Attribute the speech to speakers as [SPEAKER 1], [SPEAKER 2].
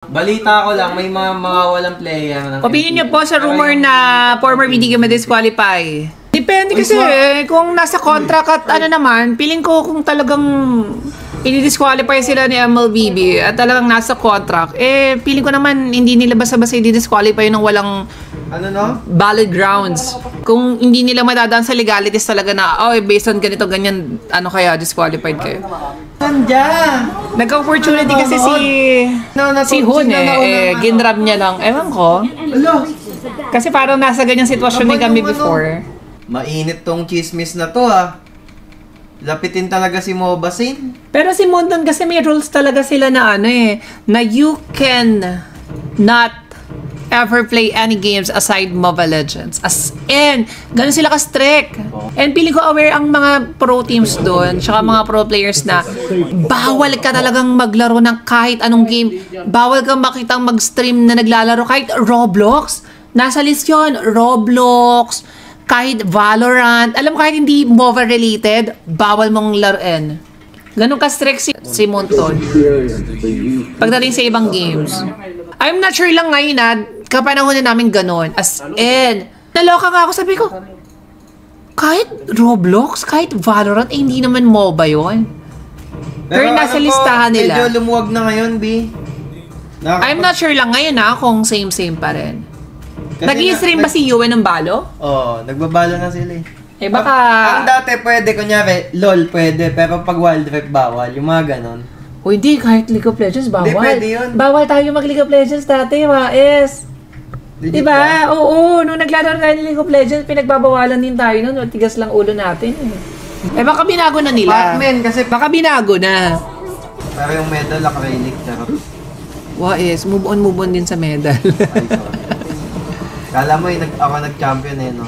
[SPEAKER 1] Balita ko lang, may mga walang player.
[SPEAKER 2] Opinion niyo po sa rumor na former BD game ma-disqualify. Depende kasi kung nasa contract at ano naman, feeling ko kung talagang i-disqualify sila ni MLBB at talagang nasa contract, feeling ko naman hindi nila basta-basta i-disqualify ng walang valid grounds. Kung hindi nila madadaan sa legalities talaga na, based on ganito, ganyan, kaya disqualified kayo. Nag-opportunity kasi si Hun ginrab niya lang. Ewan ko. Kasi parang nasa ganyang sitwasyon din kami before.
[SPEAKER 1] Mainit tong chismis na to Lapitin talaga si Mobasin.
[SPEAKER 2] Pero si Mondon kasi may rules talaga sila na na you can not ever play any games aside Mobile Legends. As in, ganun sila ka-strict. And feeling ko aware ang mga pro teams doon, tsaka mga pro players na bawal ka talagang maglaro ng kahit anong game. Bawal kang makitang mag-stream na naglalaro kahit Roblox. Nasa list yun, Roblox, kahit Valorant. Alam mo, kahit hindi mobile related, bawal mong laruin. Ganun ka-strict si Monton pagdating sa ibang games. I'm not sure lang ngayon kapanahon na namin ganun. As in, naloka nga ako, sabi ko, kahit Roblox, kahit Valorant, hindi naman MOBA yun. Pero nasa listahan nila.
[SPEAKER 1] Medyo lumuwag na ngayon, B.
[SPEAKER 2] I'm not sure lang ngayon kung same-same pa rin. Nag-i-stream ba si Yuen ng balo?
[SPEAKER 1] Oo, nagbabalo na sila
[SPEAKER 2] baka...
[SPEAKER 1] Ang dati pwede, kunyari, LOL pwede, pero pag Wild Rift bawal, yung mga ganon.
[SPEAKER 2] Hindi, kahit League of Legends, bawal.
[SPEAKER 1] Hindi, pwede yun.
[SPEAKER 2] Bawal tayo mag-League of Legends dati, Maes. Diba? Oo, nung naglalaro tayo ng League of Legends, pinagbabawalan din tayo nun. Tigas lang ulo natin. Baka binago na nila.
[SPEAKER 1] Batman, kasi...
[SPEAKER 2] Baka binago na.
[SPEAKER 1] Pero yung medal, acrylic, charot.
[SPEAKER 2] Move on din sa medal.
[SPEAKER 1] Kala mo, ako nag-champion no?